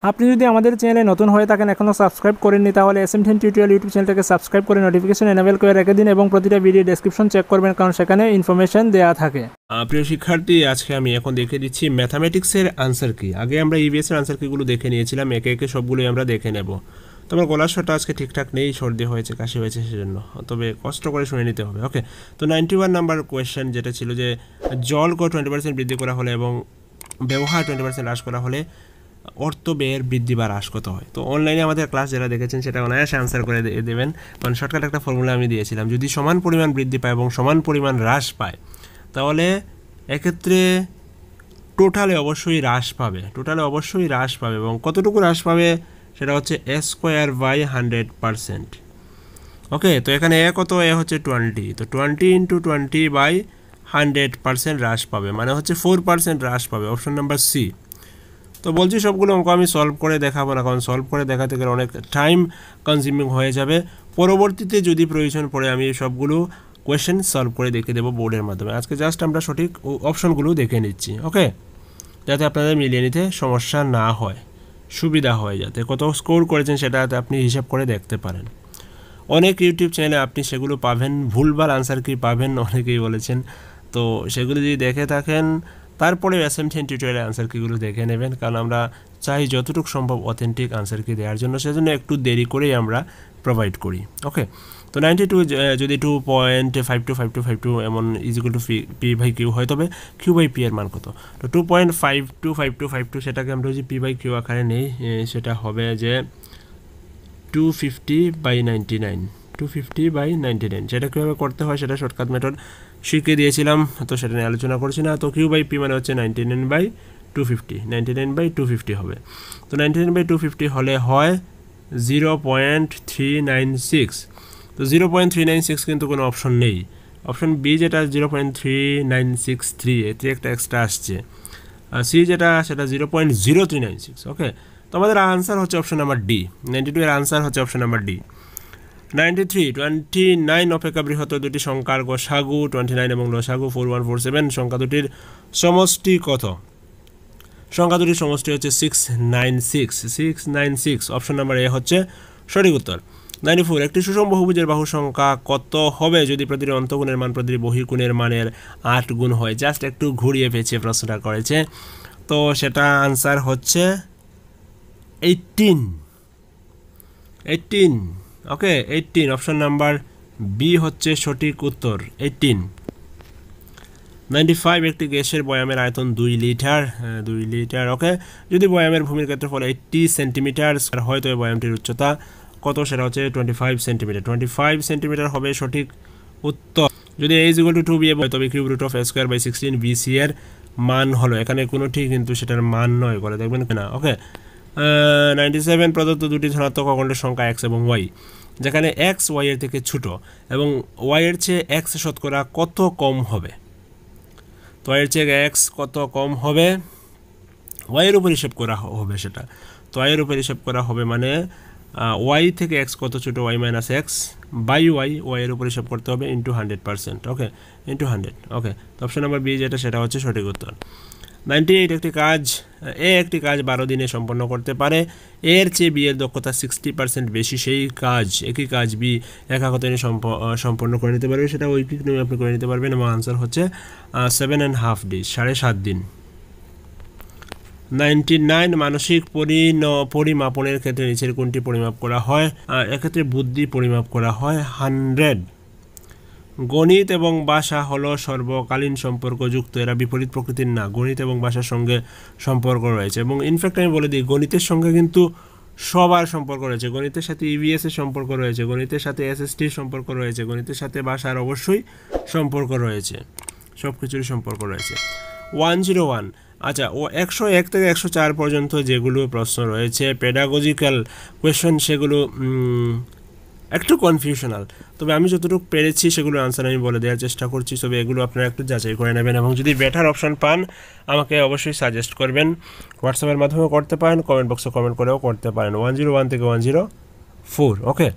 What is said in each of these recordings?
আপনি যদি আমাদের চ্যানেলে নতুন হয়ে থাকেন এখনও সাবস্ক্রাইব করেননি তাহলে SMDN টিউটোরিয়াল ইউটিউব চ্যানেলটাকে সাবস্ক্রাইব করে নোটিফিকেশন এনেবল করে রেখে দিন এবং প্রতিটা ভিডিও ডেসক্রিপশন চেক করবেন কারণ সেখানে ইনফরমেশন দেওয়া থাকে। প্রিয় শিক্ষার্থী, আজকে আমি এখন দেখে দিচ্ছি ম্যাথামেটিক্সের আনসার কি। আগে আমরা EVS এর আনসার কিগুলো দেখে নিয়েছিলাম, একে একে সবগুলোই আমরা দেখে নেব। তো আমার গলার স্বরটা আজকে ঠিকঠাক নেই, সর্দি হয়েছে, কাশি হয়েছে, সেজন্য তবে কষ্ট করে শুনে নিতে হবে। ওকে, তো 91 নাম্বার কোয়েশ্চেন যেটা ছিল যে জল গড় 20% বৃদ্ধি করা হলে এবং ব্যবহার 20% হ্রাস করা হলে অর্থ ব্যয়ের বৃদ্ধি বা হ্রাস কত হয়। তো অনলাইনে আমাদের ক্লাস যারা দেখেছেন সেটা অনায়াসে আনসার করে দেবেন, কারণ শর্টকাট একটা ফর্মুলা আমি দিয়েছিলাম। যদি সমান পরিমাণ বৃদ্ধি পায় এবং সমান পরিমাণ হ্রাস পায় তাহলে এক্ষেত্রে টোটালে অবশ্যই হ্রাস পাবে, এবং কতটুকু হ্রাস পাবে সেটা হচ্ছে a² / 100%। ওকে, তো এখানে এ কত, এ হচ্ছে 20, তো 20 × 20/100% হ্রাস পাবে, মানে হচ্ছে 4% হ্রাস পাবে, অপশন নাম্বার সি। তো বলছি সবগুলো অঙ্ক আমি সলভ করে দেখাবো না, কারণ সলভ করে দেখাতে গেলে অনেক টাইম কনজিউমিং হয়ে যাবে। পরবর্তীতে যদি প্রয়োজন পড়ে আমি সবগুলো কোয়েশ্চেন সলভ করে দেখে দেবো বোর্ডের মাধ্যমে। আজকে জাস্ট আমরা সঠিক অপশনগুলো দেখে নিচ্ছি, ওকে, যাতে আপনাদের মিলিয়ে নিতে সমস্যা না হয়, সুবিধা হয়, যাতে কত স্কোর করেছেন সেটা আপনি হিসাব করে দেখতে পারেন। অনেক ইউটিউব চ্যানেলে আপনি সেগুলো পাবেন, ভুলভাল আনসার কি পাবেন অনেকেই বলেছেন। তো সেগুলো যদি দেখে থাকেন তারপরে SMDN টিউটোরিয়াল আনসার কিগুলো দেখে নেবেন, কারণ আমরা চাই যতটুকু সম্ভব অথেন্টিক আনসার কি দেওয়ার জন্য, সেজন্য একটু দেরি করেই আমরা প্রোভাইড করি। ওকে, তো 92 যদি 2.525252 এমন ইজিক্যাল টু P/Q হয় তবে Q/P এর মান কত? তো 2.525252 সেটাকে আমরা যদি P/Q আকারে নেই, সেটা হবে যে 250/99। 250/99 সেটা কীভাবে করতে হয় সেটা শর্টকাট মেথড শিখিয়ে দিয়েছিলাম, তো সেটা নিয়ে আলোচনা করছি না। তো Q/P মানে হচ্ছে 99/250, 99/250 হবে। তো 99/250 হলে হয় 0.396। তো 0.396 কিন্তু কোনো অপশন নেই। অপশন বি যেটা 0.3963, এতে একটা এক্সট্রা আসছে। আর সি যেটা সেটা 0.0396। ওকে, তো আমাদের আনসার হচ্ছে অপশন নাম্বার ডি। 92 এর আনসার হচ্ছে অপশন নাম্বার ডি। 93 29 অপেক্ষা বৃহত্তর দুটি সংখ্যার গসাগু 29 এবং লসাগু 4147, সংখ্যা দুটির সমষ্টি কত? সংখ্যা দুটির সমষ্টি হচ্ছে 696। অপশন নাম্বার এ হচ্ছে সঠিক উত্তর। 94 একটি সুষম বহুভুজের বাহু সংখ্যা কত হবে যদি প্রতিটি অন্তঃগুণের মান প্রতিটি বহির্গুণের মানের 8 গুণ হয়? জাস্ট একটু ঘুরিয়ে পেঁচিয়ে প্রশ্নটা করেছে, তো সেটা আনসার হচ্ছে 18। ওকে, 18 অপশন নাম্বার বি হচ্ছে সঠিক উত্তর, 18। 95 একটি গ্যাসের বয়ামের আয়তন 2 লিটার। ওকে, যদি বয়ামের ভূমির ক্ষেত্রফল 80 সেন্টিমিটার হয় তবে বয়ামটির উচ্চতা কত? সেটা হচ্ছে 25 সেন্টিমিটার। 25 সেন্টিমিটার হবে সঠিক উত্তর। যদি a = 2b হয় তবে √(a²/16) bc এর মান হলো, এখানে কোনোটি কিন্তু সেটার মান নয়, করে দেখবেন না। ওকে, 97 প্রদত্ত দুটি ধনাত্মক অখণ্ডের সংখ্যা x এবং y, যেখানে x y এর থেকে ছোট এবং y এর চেয়ে x শতকরা কত কম হবে? তো y এর চেয়ে x কত কম হবে, y এর উপর হিসাব করা হবে সেটা। তো y এর উপর হিসাব করা হবে মানে y থেকে x কত ছোট, y - x বাই y এর উপর হিসাব করতে হবে ইন্টু 100%। ওকে, ইন্টু 100। ওকে, তো অপশন নাম্বার বি যেটা সেটা হচ্ছে সঠিক উত্তর। 98 একটি কাজ 12 দিনে সম্পন্ন করতে পারে, এর চেয়ে বি এর দক্ষতা 60% বেশি, সেই একই কাজ বি একাকত দিনে সম্পন্ন করে নিতে পারবে, সেটা ঐকিক নিয়মে আপনি করে নিতে পারবেন, এবং আনসার হচ্ছে 7.5 days, 7.5 দিন। 99 মানসিক পরিমাপনের ক্ষেত্রে নিচের কোনটি পরিমাপ করা হয়? এক্ষেত্রে বুদ্ধি পরিমাপ করা হয় 100। গণিত এবং ভাষা হলো সর্বকালীন সম্পর্কযুক্ত, এরা বিপরীত প্রকৃতির না। গণিত এবং ভাষার সঙ্গে সম্পর্ক রয়েছে, এবং ইনফ্যাক্ট আমি বলে দিই গণিতের সঙ্গে কিন্তু সবার সম্পর্ক রয়েছে। গণিতের সাথে EVS এর সম্পর্ক রয়েছে, গণিতের সাথে SST এর সম্পর্ক রয়েছে, গণিতের সাথে ভাষার অবশ্যই সম্পর্ক রয়েছে, সব কিছুরই সম্পর্ক রয়েছে। 101 আচ্ছা, 101 থেকে 104 পর্যন্ত যেগুলো প্রশ্ন রয়েছে পেডাগজিক্যাল কোয়েশ্চেন, সেগুলো একটু কনফিউশনাল, তবে আমি যতটুকু পেরেছি সেগুলোর আনসার আমি বলে দেওয়ার চেষ্টা করছি। তবে এগুলো আপনারা একটু যাচাই করে নেবেন, এবং যদি বেটার অপশন পান আমাকে অবশ্যই সাজেস্ট করবেন। হোয়াটসঅ্যাপের মাধ্যমেও করতে পারেন, কমেন্ট বক্সে কমেন্ট করেও করতে পারেন। 101 থেকে 104। ওকে,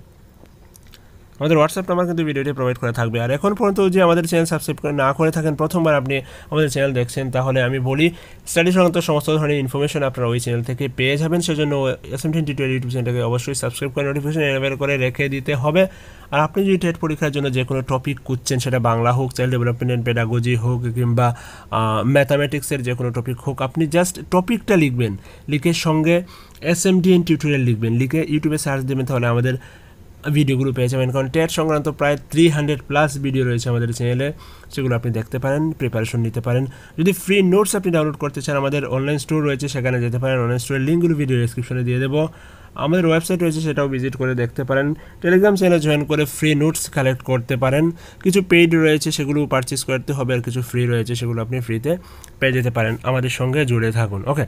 আমাদের হোয়াটসঅ্যাপ নাম্বার কিন্তু ভিডিওটি প্রোভাইড করা থাকবে। আর এখন পর্যন্ত যে আমাদের চ্যানেল সাবস্ক্রাইব করে না করে থাকেন, প্রথমবার আপনি আমাদের চ্যানেল দেখছেন, তাহলে আমি বলি স্টাডি সংক্রান্ত সমস্ত ধরনের ইনফরমেশন আপনারা ওই চ্যানেল থেকে পেয়ে যাবেন। সেজন্য SMDN টিউটোরিয়াল ইউটিউব চ্যানেলটাকে অবশ্যই সাবস্ক্রাইব করে নোটিফিকেশন এনেবল করে রেখে দিতে হবে। আর আপনি যদি টেট পরীক্ষার জন্য যে কোনো টপিক খুঁজছেন, সেটা বাংলা হোক, চাইল্ড ডেভেলপমেন্ট অ্যান্ড পেডাগজি হোক, কিংবা ম্যাথামেটিক্সের যে কোনো টপিক হোক, আপনি জাস্ট টপিকটা লিখবেন, লিখে সঙ্গে SMDN টিউটোরিয়াল লিখবেন, লিখে ইউটিউবে সার্চ দেবেন, তাহলে আমাদের ভিডিওগুলো পেয়ে যাবেন। কারণ টেট সংক্রান্ত প্রায় 300+ ভিডিও রয়েছে আমাদের চ্যানেলে, সেগুলো আপনি দেখতে পারেন, প্রিপারেশন নিতে পারেন। যদি ফ্রি নোটস আপনি ডাউনলোড করতে চান, আমাদের অনলাইন স্টোর রয়েছে, সেখানে যেতে পারেন। অনলাইন স্টোরের লিঙ্কগুলো ভিডিও ডেসক্রিপশনে দিয়ে দেবো। আমাদের ওয়েবসাইট রয়েছে, সেটাও ভিজিট করে দেখতে পারেন। টেলিগ্রাম চ্যানেলে জয়েন করে ফ্রি নোটস কালেক্ট করতে পারেন। কিছু পেইড রয়েছে, সেগুলো পারচেস করতে হবে, আর কিছু ফ্রি রয়েছে, সেগুলো আপনি ফ্রিতে পেয়ে যেতে পারেন। আমাদের সঙ্গে জুড়ে থাকুন। ওকে,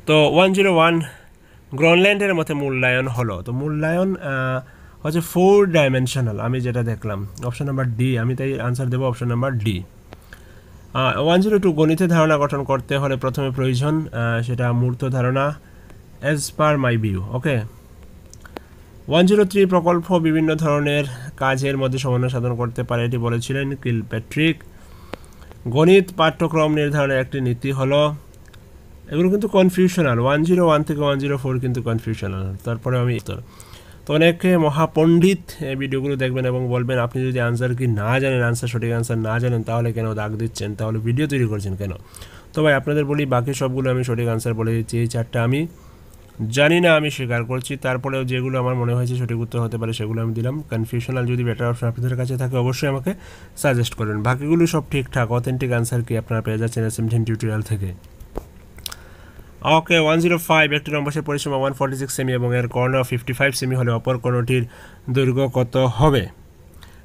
তো 101 গ্রিনল্যান্ডের মধ্যে মূল্যায়ন হলো। তো মূল্যায়ন হচ্ছে 4 ডাইমেনশনাল, আমি যেটা দেখলাম অপশন নাম্বার ডি, আমি তাই আনসার দেবো অপশন নাম্বার ডি। 102 গণিতের ধারণা গঠন করতে হলে প্রথমে প্রয়োজন সেটা মূর্ত ধারণা, অ্যাজ পার মাই ভিউ। ওকে, 103 প্রকল্প বিভিন্ন ধরনের কাজের মধ্যে সমন্বয় সাধন করতে পারে, এটি বলেছিলেন কিলপ্যাট্রিক। গণিত পাঠ্যক্রম নির্ধারণের একটি নীতি হলো, এগুলো কিন্তু কনফিউশনাল। 101 থেকে 104 কিন্তু কনফিউশনাল। তারপরে আমি তো অনেকে মহাপণ্ডিত এই ভিডিওগুলো দেখবেন এবং বলবেন, আপনি যদি আনসার কি না জানেন, সঠিক আনসার না জানেন, তাহলে কেন দাগ দিচ্ছেন, তাহলে ভিডিও তৈরি করছেন কেন? তো ভাই আপনাদের বলি, বাকি সবগুলো আমি সঠিক আনসার বলে দিচ্ছি। এই 4টা আমি জানি না, আমি স্বীকার করছি। তারপরেও যেগুলো আমার মনে হয়েছে সঠিক উত্তর হতে পারে, সেগুলো আমি দিলাম। কনফিউশনাল যদি বেটার অপশন আপনাদের কাছে থাকে, অবশ্যই আমাকে সাজেস্ট করবেন। বাকিগুলো সব ঠিকঠাক, অথেন্টিক আনসার কি আপনারা পেয়ে যাচ্ছেন SMDN টিউটোরিয়াল থেকে। ওকে, 105 একটি রম্বসের পরিসীমা 146 সেমি এবং এর কর্ণ 55 সেমি হলে অপর কর্ণটির দৈর্ঘ্য কত হবে?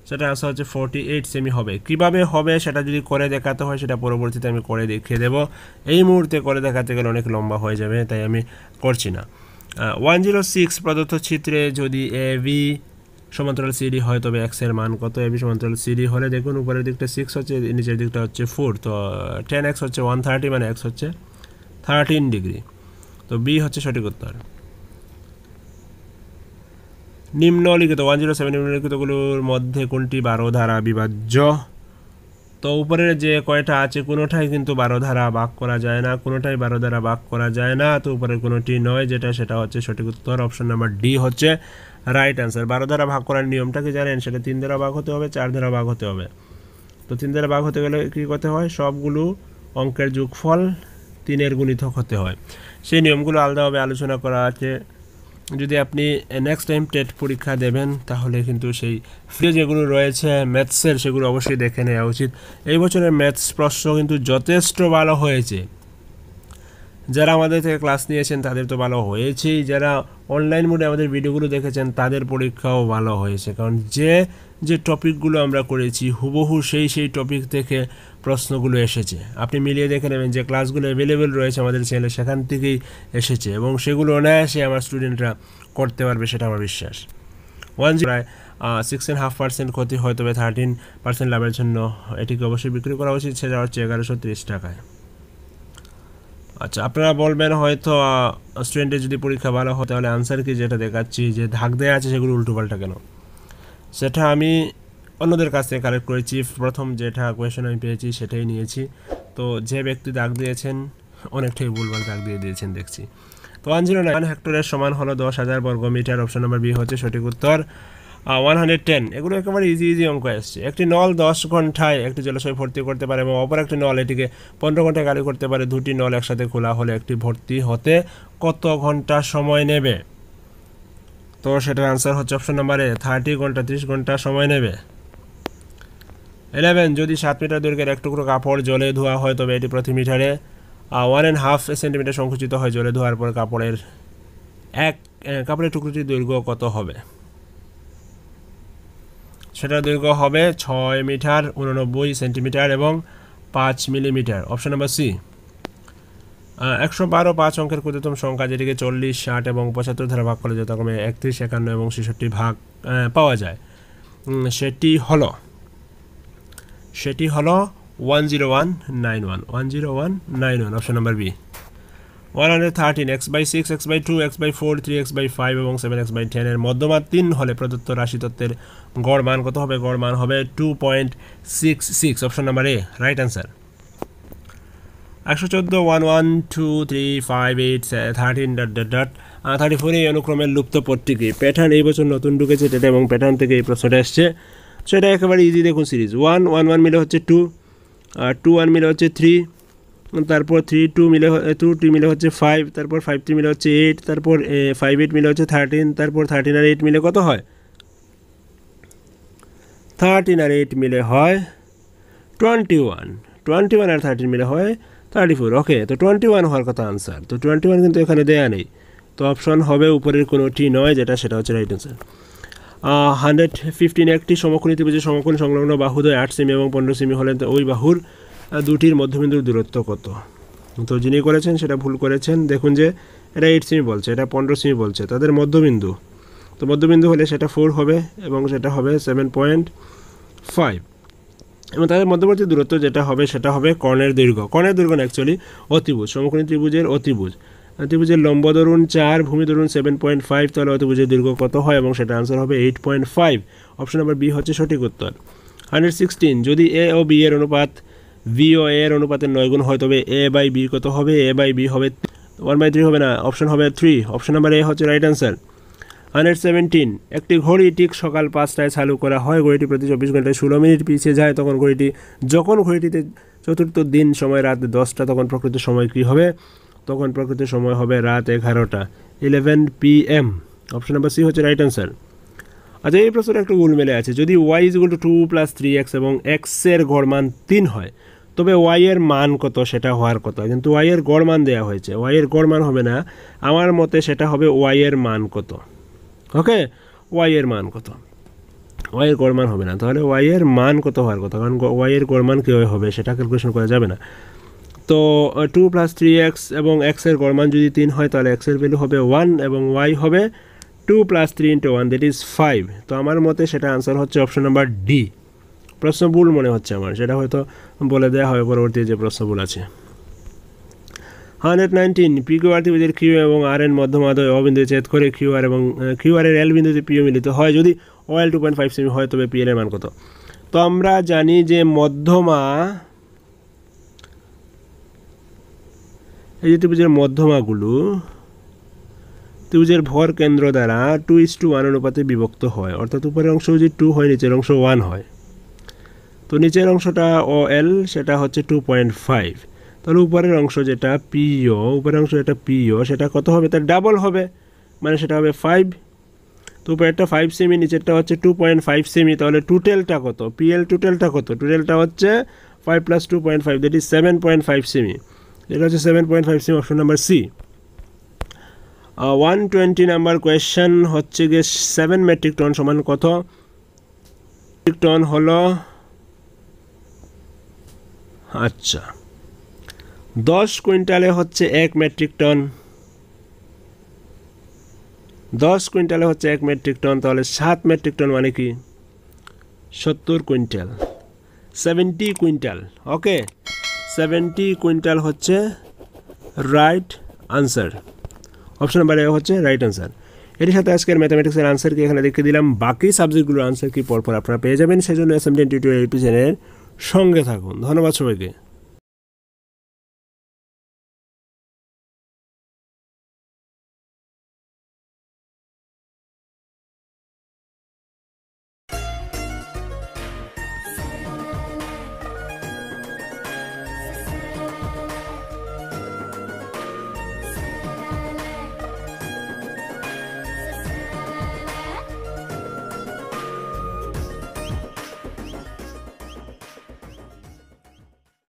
সেটা আনসার হচ্ছে 48 সেমি হবে। কিভাবে হবে সেটা যদি করে দেখাতে হয়, সেটা পরবর্তীতে আমি করে দেখিয়ে দেবো। এই মুহূর্তে করে দেখাতে গেলে অনেক লম্বা হয়ে যাবে, তাই আমি করছি না। 106 প্রদত্ত চিত্রে যদি AB সমান্তরাল CD হয়, তবে x এর মান কত? AB সমান্তরাল CD হলে দেখুন, উপরের দিকটা 6 হচ্ছে, নিচের দিকটা হচ্ছে 4, তো 10x হচ্ছে 130, মানে x হচ্ছে 13 ডিগ্রি। তো বি হচ্ছে সঠিক উত্তর। নিম্নলিখিত 107 নিম্নলিখিতগুলোর মধ্যে কোনটি 12 ধারা বিভাজ্য? তো উপরের যে কয়টা আছে, কোনোটাই কিন্তু 12 ধারা ভাগ করা যায় না, কোনোটাই 12 ধারা ভাগ করা যায় না। তো উপরের কোনোটি নয়, সেটা হচ্ছে সঠিক উত্তর। অপশন নাম্বার ডি হচ্ছে রাইট আনসার। 12 ধারা ভাগ করার নিয়মটা কি জানেন? সেটা 3 ধারা ভাগ হতে হবে, 4 ধারা ভাগ হতে হবে। তো 3 ধারা ভাগ হতে গেলে কী করতে হয়? সবগুলো অঙ্কের যোগফল 3-এর গুণিতক হতে হয়। সেই নিয়মগুলো আলাদাভাবে আলোচনা করা আছে। যদি আপনি নেক্সট টাইম টেট পরীক্ষা দেবেন, তাহলে কিন্তু সেই ফ্রি যেগুলো রয়েছে ম্যাথসের, সেগুলো অবশ্যই দেখে নেওয়া উচিত। এই বছরের ম্যাথস প্রশ্ন কিন্তু যথেষ্ট ভালো হয়েছে। যারা আমাদের থেকে ক্লাস নিয়েছেন তাদের তো ভালো হয়েছেই, যারা অনলাইন মোডে আমাদের ভিডিওগুলো দেখেছেন তাদের পরীক্ষাও ভালো হয়েছে। কারণ যে টপিকগুলো আমরা করেছি, হুবহু সেই টপিক থেকে প্রশ্নগুলো এসেছে। আপনি মিলিয়ে দেখে নেবেন যে ক্লাসগুলো অ্যাভেলেবেল রয়েছে আমাদের চ্যানেলে, সেখান থেকেই এসেছে এবং সেগুলো অনায়াসে আমার স্টুডেন্টরা করতে পারবে, সেটা আমার বিশ্বাস। 10 প্রায় 6.5% ক্ষতি হয়, তবে 13% লাভের জন্য এটিকে অবশ্যই বিক্রি করা উচিত। সেটা হচ্ছে 1130 টাকায়। আচ্ছা, আপনারা বলবেন হয়তো স্টুডেন্টের যদি পরীক্ষা ভালো হয়, তাহলে আনসার কি যেটা দেখাচ্ছি যে দাগ দেওয়া আছে, সেগুলো উল্টোপাল্টা কেন? সেটা আমি অন্যদের কাছ থেকে কালেক্ট করেছি। প্রথম যেটা কোয়েশন আমি পেয়েছি সেটাই নিয়েছি। তো যে ব্যক্তি দাগ দিয়েছেন অনেকটাই ভুলভাল দাগ দিয়ে দিয়েছেন দেখছি। তো 109 হেক্টরের সমান হলো 10,000 বর্গমিটার। অপশন নাম্বার বি হচ্ছে সঠিক উত্তর। 110 এগুলো একেবারে ইজি অঙ্ক আসছে। একটি নল 10 ঘন্টায় একটি জলাশয় ভর্তি করতে পারে এবং অপর একটি নল এটিকে 15 ঘন্টায় খালি করতে পারে। দুটি নল একসাথে খোলা হলে একটি ভর্তি হতে কত ঘন্টা সময় নেবে? তো সেটার আনসার হচ্ছে অপশন নাম্বারে 30 ঘন্টা, 30 ঘন্টা সময় নেবে। 11 যদি 7 মিটার দৈর্ঘ্যের এক টুকরো কাপড় জলে ধোয়া হয়, তবে এটি প্রতি মিটারে 1.5 সেন্টিমিটার সংকুচিত হয়। জলে ধোয়ার পর কাপড়ের টুকরোটির দৈর্ঘ্য কত হবে? সেটার দৈর্ঘ্য হবে 6 মিটার 89 সেন্টিমিটার এবং 5 মিলিমিটার। Option number C. 112 5 অঙ্কের ক্ষুদ্রতম সংখ্যা, যেটিকে 40, 60 এবং 75 দ্বারা ভাগ করলে যথাক্রমে 31, 51 এবং 66 ভাগ পাওয়া যায়, সেটি হলো 10191। 10191, option number B. 113 x/6 x/2 x/4 3x/5 এবং 7x/10 এর মধ্যমা 3 হলে প্রদত্ত রাশি তত্ত্বের গড় মান কত হবে? গড় মান হবে 2.66, option number A right answer. 114 1 1 2 3 5 8 13 ... 34 এই অনুক্রমের লুপ্ত পদটি কি? প্যাটার্ন এই বছর নতুন ঢুকেছে টেট এবং প্যাটার্ন থেকে এই প্রশ্নটা এসছে। সেটা একেবারে ইজি, দেখুন সিরিজ 1 1 1 মিলে হচ্ছে 2, 2 1 মিলে হচ্ছে 3, তারপর 3 2 মিলে 2 2 মিলে হচ্ছে 5, তারপর 5 3 মিলে হচ্ছে 8, তারপর 5 8 মিলে হচ্ছে 13, তারপর 13 আর 8 মিলে কত হয়? 13 আর 8 মিলে হয় 21, 21 আর 13 মিলে হয় 34। ওকে, তো 21 হওয়ার কথা আনসার, তো 21 কিন্তু এখানে দেয়া নেই, তো অপশন হবে উপরের কোনোটি নয়, যেটা সেটা হচ্ছে রাইট অ্যান্সার। 115 একটি সমকোণী ত্রিভুজের সমকোণ সংলগ্ন বাহুদ্বয় 8 সেমি এবং 15 সেমি হলেন, তো ওই বাহুর দুটির মধ্যবিন্দুর দূরত্ব কত? তো যিনি করেছেন সেটা ভুল করেছেন, দেখুন যে এটা 8 সেমি বলছে, এটা 15 সেমি বলছে, তাদের মধ্যবিন্দু, তো মধ্যবিন্দু হলে সেটা 4 হবে এবং সেটা হবে 7.5 এবং তাদের মধ্যবর্তী দূরত্ব যেটা হবে সেটা হবে কর্ণের দৈর্ঘ্য। কর্ণের দৈর্ঘ্য না, অ্যাকচুয়ালি অতিভুজ, সমকোণী ত্রিভুজের অতিভুজ, ত্রিভুজের লম্ব ধরুন 4, ভূমি ধরুন 7.5, তাহলে অতিভুজের দৈর্ঘ্য কত হয়? এবং সেটা আনসার হবে 8.5, অপশন নাম্বার বি হচ্ছে সঠিক উত্তর। 116 যদি এ ও বি এর অনুপাত ভি ও এর অনুপাতের 9 গুণ হয়, তবে এ বাই বি কত হবে? এ বাই বি হবে 1/3 হবে না, অপশন হবে 3, অপশন নাম্বার এ হচ্ছে রাইট অ্যান্সার। 117 একটি ঘড়ি ঠিক সকাল 5টায় চালু করা হয়, ঘড়িটি প্রতি 24 ঘন্টায় 16 মিনিট পিছিয়ে যায়, যখন ঘড়িটিতে চতুর্থ দিন সময় রাত 10টা, তখন প্রকৃত সময় কী হবে? তখন প্রকৃত সময় হবে রাত 11টা, 11 PM, অপশন নাম্বার সি হচ্ছে রাইট অ্যান্সার। আচ্ছা, এই প্রশ্নটা একটু গোলমেলে আছে, যদি y = 2 + 3x এবং x এর গড় মান 3 হয়, তবে y এর মান কত? সেটা হওয়ার কথা, কিন্তু y এর গড় মান দেওয়া হয়েছে, y এর গড় মান হবে না, আমার মতে সেটা হবে y এর মান কত? ওকে, y এর মান কত? y এর গড় মান হবে না, তাহলে y এর মান কত হওয়ার কথা, কারণ y এর গড় মান কীভাবে হবে সেটা ক্যালকুলেশন করা যাবে না। তো 2 + 3x এবং x এর গড় মান যদি 3 হয়, তাহলে x এর ভ্যালু হবে 1 এবং y হবে 2 + 3 × 1, দ্যাট ইজ 5। তো আমার মতে সেটা আনসার হচ্ছে অপশন নাম্বার ডি। প্রশ্ন ভুল মনে হচ্ছে আমার, সেটা হয়তো বলে দেওয়া হবে পরবর্তী যে প্রশ্ন ভুল আছে। 119 PQR ত্রিভুজের কিউ এবং আর এর মধ্যমাদ্বয় অবিন্দু ছেদ করে কিউআর এবং কিউআর এর এল বিন্দুতে পিও মিলিত হয়, যদি OL 2.5 সেমি হয়, তবে পি এর মান কত? তো আমরা জানি যে মধ্যমা, এই যে ত্রিভুজের মধ্যমাগুলো ত্রিভুজের ভর কেন্দ্র দ্বারা 2:1 অনুপাতে বিভক্ত হয়, অর্থাৎ উপরের অংশ যদি 2 হয়, নিচের অংশ 1 হয়, তো নিচের অংশটা OL সেটা হচ্ছে 2.5, তাহলে উপরের অংশ যেটা পিও, উপরের অংশ যেটা পিও সেটা কত হবে? তার ডাবল হবে, মানে সেটা হবে 5, তো উপরেরটা 5 সেমি, নিচেরটা হচ্ছে 2.5 সেমি, তাহলে টোটালটা কত? পিএল টোটালটা কত? টোটালটা হচ্ছে 5 + 2.5, দ্যাট ইজ 7.5 সেমি, এটা হচ্ছে 7.5 সেমি, option number C. 120 number question হচ্ছে গিয়ে 7 মেট্রিক টন সমান কত? মেট্রিক টন হলো, আচ্ছা 10 কুইন্টালে হচ্ছে 1 মেট্রিক টন, 10 কুইন্টালে হচ্ছে 1 মেট্রিক টন, তাহলে 7 মেট্রিক টন মানে কি? 70 কুইন্টাল, 70 কুইন্টাল। ওকে, 70 কুইন্টাল হচ্ছে right answer, option number A হচ্ছে রাইট আনসার। এর সাথে আজকের ম্যাথামেটিক্সের আনসার কি এখানে দেখে দিলাম, বাকি সাবজেক্টগুলোর আনসার কি পরপর আপনারা পেয়ে যাবেন, সেজন্য SMDN টিউটোরিয়াল চ্যানেলের সঙ্গে থাকুন। ধন্যবাদ সবাইকে।